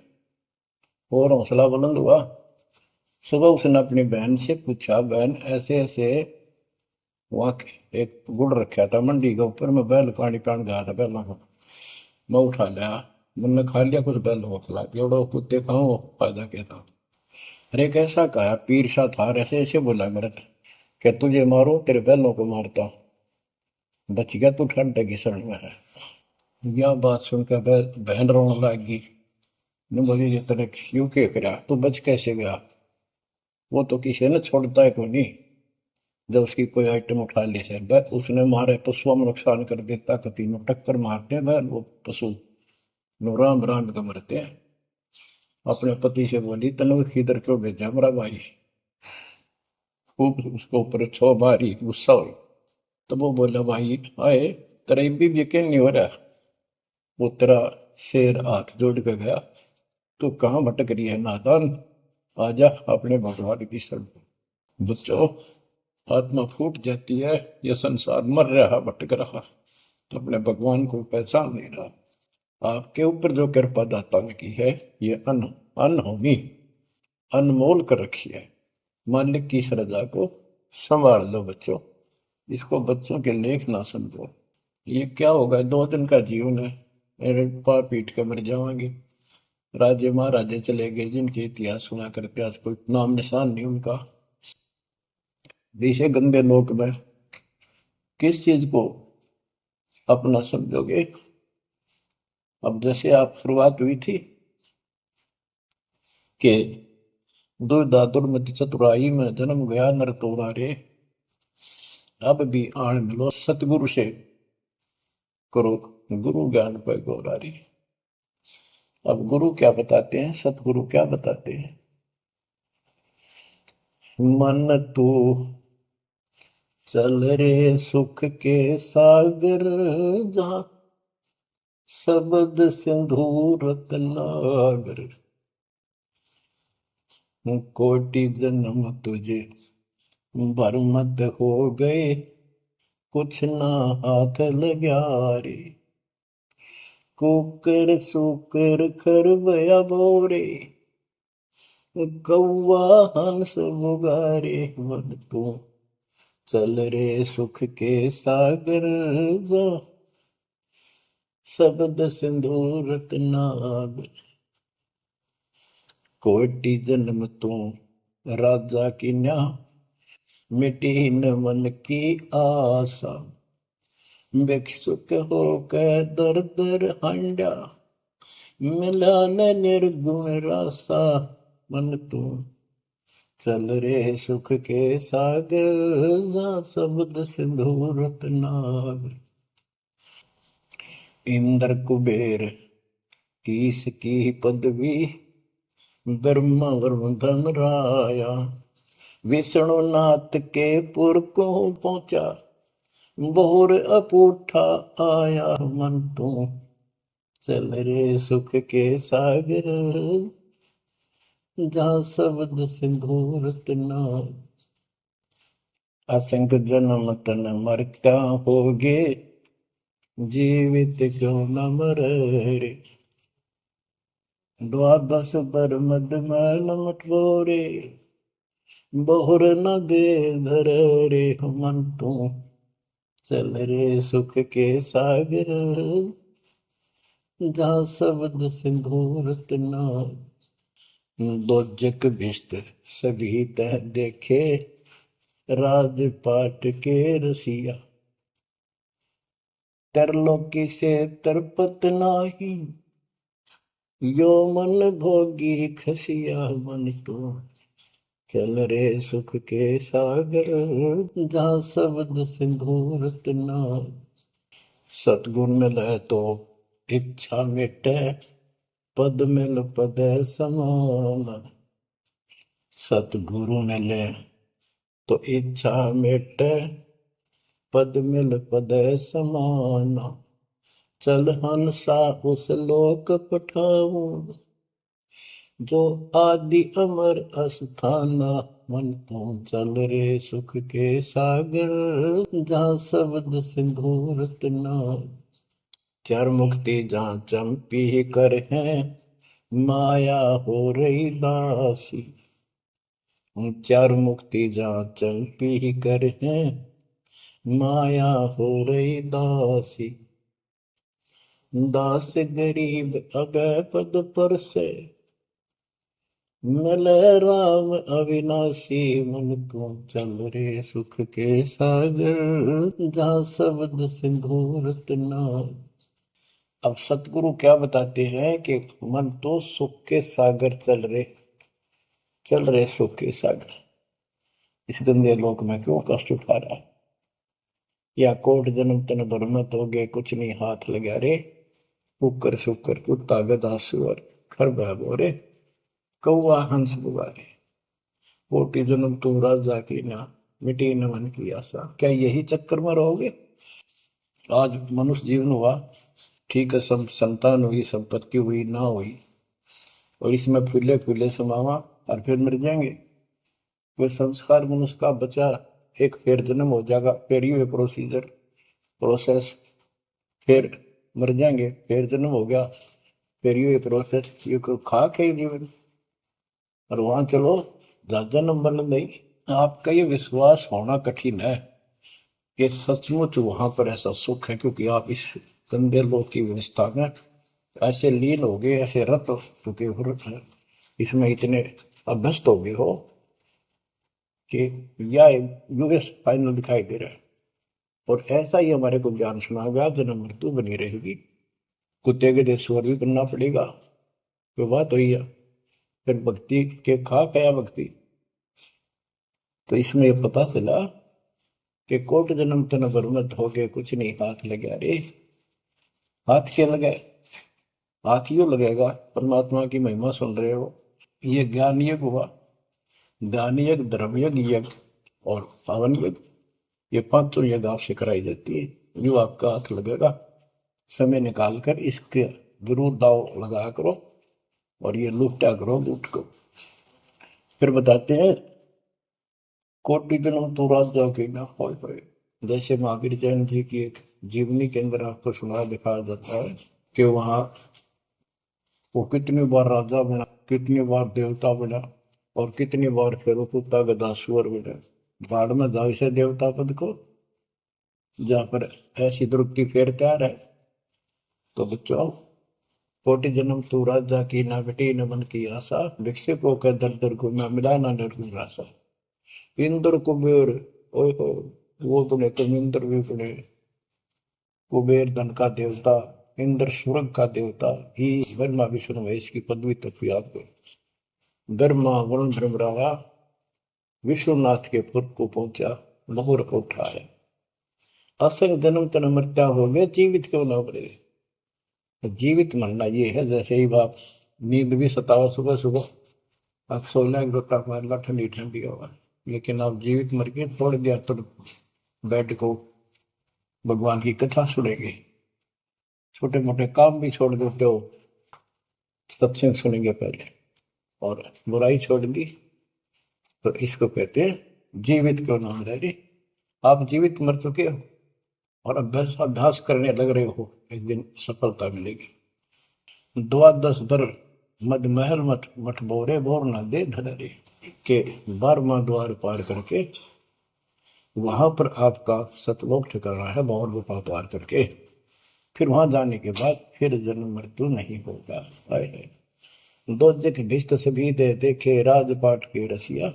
और हौसला बुलंद हुआ। सुबह उसने अपनी बहन से पूछा, बहन ऐसे ऐसे, वहां एक गुड़ रखा था मंडी के ऊपर, मैं बैल पानी पान गया था बैलों को, मैं उठा लिया, मैंने खा लिया, कुछ बैलों को खिला दिया, और कुत्ते खाओ फायदा क्या था? अरे कैसा कहा, पीर सा था, ऐसे ऐसे बोला मेरे से कि तुझे मारो तेरे बैलों को मारता, बच गया तू ठंडे की शरण में है। यह बात सुनकर बहन रोने लगी। ने बोली, ये तेरे क्यों के करा, तू बच कैसे गया? वो तो किसी ने छोड़ता है कोई नहीं, जब उसकी कोई आइटम उठा ली से उसने मारे पशुओं में नुकसान कर देता, कभी में टक्कर मारते हैं बैल, वो पशु नो राम राम के मरते हैं। अपने पति से बोली, तनु इधर क्यों भेजा मेरा भाई? खूब उसको ऊपर छो मारी, गुस्सा हुई। तो वो बोला, भाई आए, तेरा भी यकीन नहीं हो रहा? वो तेरा शेर हाथ जोड़ के गया, तू कहाँ भटक रही है नादान, आजा अपने भगवान की शरण। बच्चों, आत्मा फूट जाती है, यह संसार मर रहा, भटक रहा, तो अपने भगवान को पहचान नहीं रहा। आपके ऊपर जो कृपा दाता ने की है, ये अनहोनी अनमोल कर रखी है। मालिक की श्रद्धा को संभाल लो बच्चों, इसको बच्चों के लेख ना समझो। ये क्या होगा, 2 दिन का जीवन है, मेरे पार पीट के मर जावांगे। राजे महाराजे चले गए, जिनके इतिहास सुना करके आज कोई नाम निशान नहीं उनका। इसे गंदे लोक में किस चीज को अपना समझोगे? अब जैसे आप शुरुआत हुई थी कि दुर्दादुर मति चतुराई में जन्म गया नर तोरा रे, अब भी आण मिलो सतगुरु से, करो गुरु ज्ञान पर गौरारी। अब गुरु क्या बताते हैं, सतगुरु क्या बताते हैं? मन तू चल रे सुख के सागर, जहां शब्द सिंधु रत्नागर, कोटि जन्म तुझे बरमद हो गए, कुछ ना हाथ लग्या रे। कुकर सुकर खरबया बोरे, कौआ हंस बुगारे। मन तू चल रे सुख के सागर जा, शब्द सिंधु रत्नागर। कोटि जन्म तू राजा की न्या, मिटी न मन की आशा। भिक्षुक होकर दर दर हंडा, मिला न निर्गुण रासा। मन तू चल रे सुख के सागर जा, शब्द सिंधु रत्नागर। इंद्र कुबेर ईश की पदवी, ब्रह्मा वरुण धन राया। विष्णु नाथ के पुर को पहुंचा, बोर अपूठा आया। मन तू चल रे सुख के सागर जा, शब्द सिंधु रत्नागर। असंख जन्म तन मर क्या होगे, जीवित क्यों न मरे रे। द्वादश बर मद मैल मटोरे, बहुर न दे धर रे। मन तू चल रे सुख के सागर जा, शब्द सिंधु रत्नागर। दोजक भिष्ट सभी तह देखे, राजपाट के रसिया। तरलोकी से तरपत नाही, यो मन भोगी खसिया। मन तो चल रे सुख के सागर जा, शब्द सिंधु रत्नागर। सतगुण मिले तो इच्छा मिटे, पद मिल पद समान। सतगुरु मिले तो इच्छा मिटे, पद मिल पद समान। चल हंसा उस लोक पठाऊं, जो आदि अमर अस्थाना। मन तू चल रे सुख के सागर जा, शब्द सिंधु रत्नागर। चार मुक्ति जहाँ चंपी कर है, माया हो रही दासी। चार मुक्ति जहाँ चंपी कर है, माया हो रही दासी। दास गरीब अगय पद पर से, मिले राम अविनाशी। मन तू चल रे सुख के सागर जा, शब्द सिंधु रत्नागर। अब सतगुरु क्या बताते हैं कि मन तो सुख के सागर चल रहे सुख के सागर। इस गंदे लोक में क्यों कष्ट उठा रहा है, या कोट जन्म तन भरमत हो गए, कुछ नहीं हाथ लगा रे। कुकर शुकर कुत्ता गधा सुअर खर बोरे, कौआ हंस बुगारे। कोटि जन्म तू राजा की ना, मिटी न मन की आशा। क्या यही चक्कर में रहोगे? आज मनुष्य जीवन हुआ, ठीक है, सब संतान हुई, संपत्ति हुई ना हुई, और इसमें फूले फूले समावा और फिर मर जाएंगे। कोई संस्कार मनुष्य का बचा, एक फिर जन्म हो जाएगा, फिर ये प्रोसेस, फिर मर जाएंगे, फिर जन्म हो गया, फिर ये प्रोसेस। ये खाक है जीवन, और वहां चलो ज्यादा नंबर नहीं। आपका ये विश्वास होना कठिन है कि सचमुच वहां पर ऐसा सुख है, क्योंकि आप इस गंदे लोक की व्यवस्था में ऐसे लीन हो गए, ऐसे रत चुके, इसमें इतने अभ्यस्त हो गए हो कि या यूएस फाइनल दिखाई दे रहा है। और ऐसा ही हमारे को ज्ञान सुना गया, जन्म मृत्यु बनी रहेगी, कुत्ते के देशवर भी बनना पड़ेगा। तो बात हुई है, फिर भक्ति के खा गया भक्ति। तो इसमें यह पता चला कि कोट जन्म तन बरमत हो गए, कुछ नहीं हाथ लगा रे। हाथ क्या लगे? हाथ यूं लगेगा, परमात्मा की महिमा सुन रहे हो। ये ज्ञान यज्ञ हुआ, दान यज्ञ, धर्म यज्ञ और पावन यज्ञ, ये पांचों यज्ञ आपसे कराई जाती है। यूं आपका हाथ लगेगा, समय निकाल कर इसके जरूर दाव लगाया करो और ये लूटा करो लूट को। फिर बताते हैं कोटि जन्म तो राजा के ना होए। जैसे महावीर जैन जी की एक जीवनी के अंदर आपको सुना दिखाया जाता है कि वहां वो कितनी बार राजा बना, कितनी बार देवता बना और कितनी बार फिर वो कुत्ता गधा सुअर बना। बाढ़ में जाओ इसे देवता पद को, जहां पर ऐसी द्रुपति फिर तैयार है। तो बच्चों कोटि जन्म तू राजा की ना बेटी न मन की आशा, भिक्षुक को कह दर दर को मैं मिला ना निर्गुण। इंद्र कुबेर ओए हो, वो बने कमिंद्र भी बने। कुबेर धन का देवता, इंद्र स्वर्ग का देवता ही ब्रह्मा विष्णु महेश की पदवी तक भी आपको ब्रह्मा वरुण ब्रह्मरावा विश्वनाथ के पुर को पहुंचा, बहुर को उठाया। असंग जन्म तन मृत्या हो गए, जीवित क्यों ना मरे। जीवित मरना ये है जैसे ही बाप नींद भी सतावा सुबह सुबह, अब सोलह गोता मारना ठंडी ठंडी होगा, लेकिन आप जीवित मर के छोड़ दिया तो बैठ को भगवान की कथा सुनेंगे, छोटे मोटे काम भी छोड़ देते हो, सत्संग सुनेंगे पहले, और बुराई छोड़ दी। तो इसको कहते हैं जीवित क्यों ना रह रही। आप जीवित मर चुके हो और अभ्यास करने लग रहे हो, एक दिन सफलता मिलेगी। द्वादश बर मद महल मठ मठ बोरे बोर न दे धरे के 12वां द्वार पार करके वहां पर आपका सतलोक ठिकाना है, बहुत गुफा पार करके फिर वहां जाने के बाद फिर जन्म मृत्यु नहीं होगा। दो जित भिष्ट सभी दे देखे राजपाट के रसिया,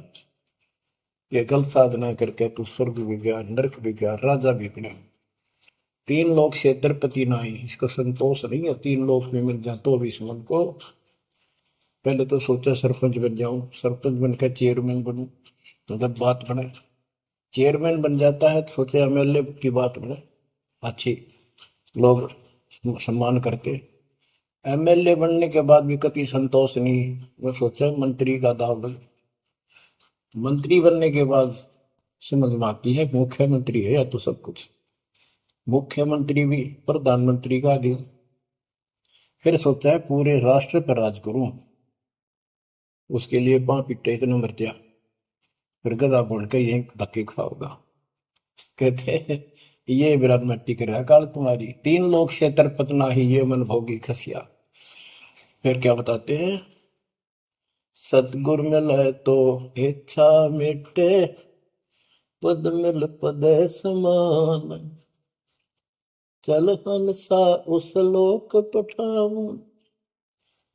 ये गलत साधना करके तू स्वर्ग भी गया, नरक भी गया, राजा भी बना। 3 लोक से द्रपति नाही, इसको संतोष नहीं है। 3 लोक में मिल जाए तो भी इस मन को, पहले तो सोचा सरपंच बन जाऊं, सरपंच बनकर चेयरमैन बनूं, तो जब बात बने चेयरमैन बन जाता है तो सोचे एमएलए की बात बने, अच्छी लोग सम्मान करते। एमएलए बनने के बाद भी कभी संतोष नहीं, वो सोचा मंत्री का दाव लगे। मंत्री बनने के बाद समझ में आती है मुख्यमंत्री है या तो सब कुछ, मुख्यमंत्री भी प्रधानमंत्री का अधीन। फिर सोचा है पूरे राष्ट्र पर राज करूं, उसके लिए पांव पिट्टे इतने मरतिया, फिर गधा बन के यही धक्के खाओगा। कहते हैं ये विराट मट्टी कर रहा काल तुम्हारी, 3 लोग क्षेत्र पतना ही ये मन भोगी खसिया। फिर क्या बताते हैं, सतगुर मिले तो इच्छा मिटे, पद मिल पद समान, चल हंसा उस लोक पठाऊं,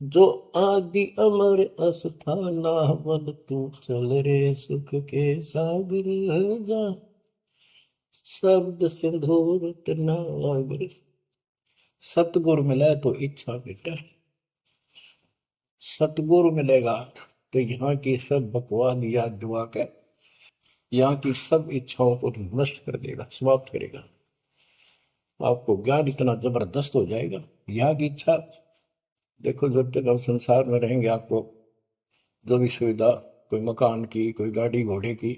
जो आदि अमर अस्थाना, मन तू चल रे सुख के सागर जा, शब्द सिंधुर नागर। सतगुरु मिले तो इच्छा मिटे, सतगुरु मिलेगा तो यहाँ की सब बकवाद याद दुआ के यहाँ की सब इच्छाओं को नष्ट कर देगा, समाप्त करेगा। आपको ज्ञान इतना जबरदस्त हो जाएगा। यहाँ की इच्छा देखो, जब तक हम संसार में रहेंगे आपको जो भी सुविधा, कोई मकान की, कोई गाड़ी घोड़े की,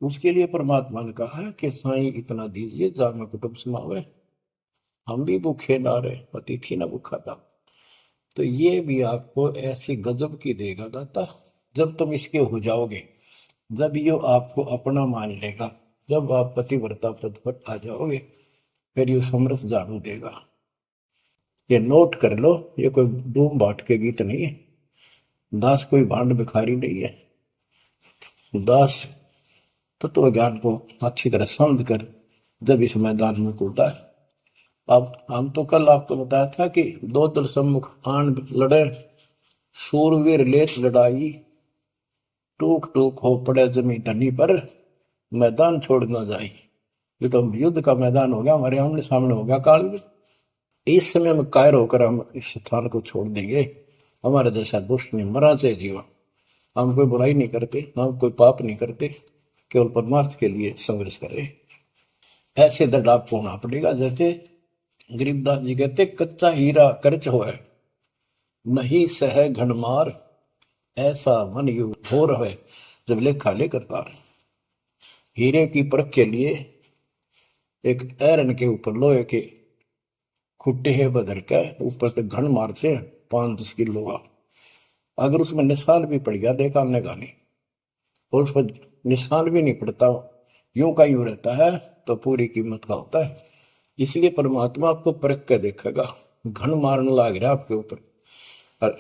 उसके लिए परमात्मा ने कहा है कि साईं इतना दीजिए जा में कुटुंब समावे, हम भी भूखे ना रहे, अतिथि ना भूखा था। तो ये भी आपको ऐसी गजब की देगा दाता, जब तुम इसके हो जाओगे, जब ये आपको अपना मान लेगा, जब आप पतिव्रता पद पर आ जाओगे, फिर ये समरस झाड़ू देगा। ये नोट कर लो, ये कोई डूम बाट के गीत नहीं है, दास कोई भांड भिखारी नहीं है। दास तत्व ज्ञान को अच्छी तरह समझ कर जब इस मैदान में कूदा है। अब हम तो कल आपको बताया था कि 2 दल सम्मुख आन लड़े, सूरवीर लेत लड़ाई, टूक टूक हो पड़े जमी धनी पर, मैदान छोड़ ना जाए। ये तो युद्ध का मैदान हो गया, हमारे आमने सामने हो गया काल में। इस समय में कायर होकर हम इस स्थान को छोड़ देंगे, हमारे जैसा दुष्ट नहीं मरा चाहे जीवन। हम कोई बुराई नहीं करते, हम कोई पाप नहीं करते, केवल परमार्थ के लिए संघर्ष करें। ऐसे दर्द आपको होना पड़ेगा। जैसे गरीबदास जी कहते, कच्चा हीरा कर्च होए, नहीं सह घनमार, ऐसा मन यु हो रहे जब लेखा ले करता। हीरे की परख के लिए एक ऐरन के ऊपर लोहे के खुट्टे है बदल के ऊपर से घन मारते हैं 5-10 किलो का। अगर उसमें निशान भी पड़ गया देखा हमने गाने, और उस पर निशान भी नहीं पड़ता, यूं का यूं रहता है, तो पूरी कीमत का होता है। इसलिए परमात्मा आपको परख के देखेगा। घन मारने लग रहा आपके ऊपर, और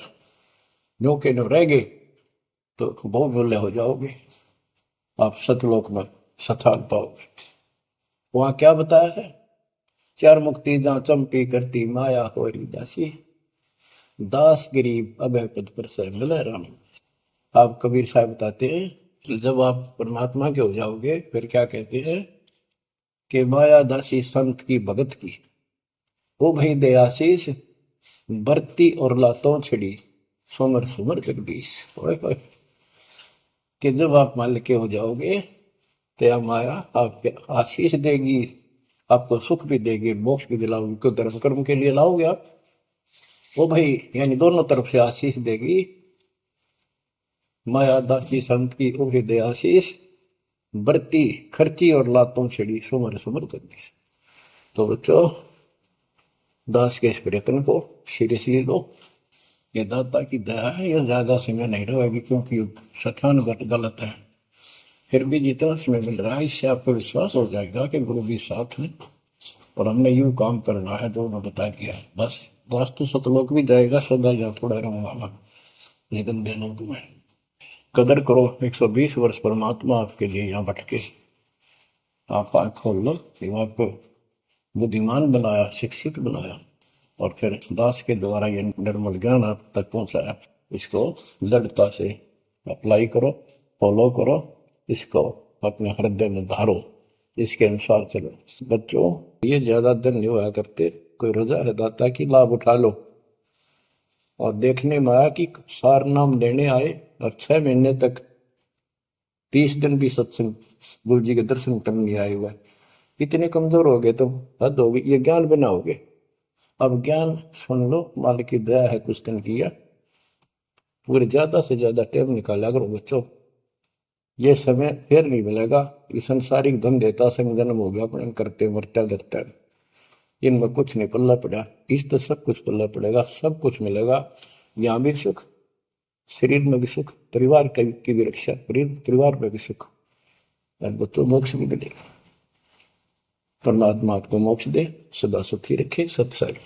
यूं के नो रह गए तो बहुत मूल्य हो जाओगे, आप सतलोक में स्थान पाओगे। वहां क्या बताया है, चार मुक्ति जहां चंपी करती माया होरी दासी, दास गरीब अभय पद पर से मिले राम। आप कबीर साहब बताते हैं जब आप परमात्मा के हो जाओगे फिर क्या कहते हैं कि माया दासी संत की भगत की, ओ भाई दयाशीष बरती और लातों छिड़ी, सुमर सुमर जगदीश। कि जब आप मालिक के हो जाओगे तो यह माया आपके आशीष देगी, आपको सुख भी देगी, मोक्ष भी दिलाओगी। क्यों धर्म कर्म के लिए लाओगे आप, वो भाई यानी दोनों तरफ से आशीष देगी। माया दासी संत की ओ दे आशीष बरती खर्ची और लातों छिड़ी, सुमर सुमर जगदीश। तो बच्चों दास के इस प्रयत्न को सीरियसली लो, ये दाता की दया है, ये ज्यादा समय नहीं रहेगी क्योंकि स्थान गलत है। फिर भी जितना समय मिल रहा है इससे आपको विश्वास हो जाएगा कि गुरु भी साथ है और हमने यूं काम करना है जो उन्होंने बता दिया। बस वास्तु सतलोक भी जाएगा सदा या थोड़ा रहूंगा, लेकिन लोक में कदर करो। 120 वर्ष परमात्मा आपके लिए यहाँ भटके, आप आँख खोल लो, आपको बुद्धिमान बनाया, शिक्षित बनाया, और फिर दास के द्वारा ये निर्मल ज्ञान आप तक पहुंचाया। इसको दृढ़ता से अप्लाई करो, फॉलो करो, इसको अपने हृदय में धारो, इसके अनुसार चलो। बच्चों ये ज्यादा दिन नहीं हुआ करते, कोई रजा है दाता की लाभ उठा लो। और देखने में आया कि सार नाम लेने आए और 6 महीने तक 30 दिन भी सत्संग गुरु जी के दर्शन करने नहीं आए हुए, इतने कमजोर हो गए तो हद होगी, ये ज्ञान बनाओगे। अब ज्ञान सुन लो, मालिक की दया है कुछ दिन किया, पूरे ज्यादा से ज्यादा टाइम निकाला करो बच्चों, ये समय फिर नहीं मिलेगा। ये संसारिक धन देता संग जन्म हो गया अपने करते मरता डरता, इनमें कुछ नहीं पल्ला पड़ा, इस तो सब कुछ पल्ला पड़ेगा, सब कुछ मिलेगा। यहाँ भी सुख, शरीर में भी सुख, परिवार की भी रक्षा, परिवार में भी सुख, और बच्चों मोक्ष भी मिलेगा। परमात्मा आपको मोक्ष दे, सदा सुखी रखे। सत्संग।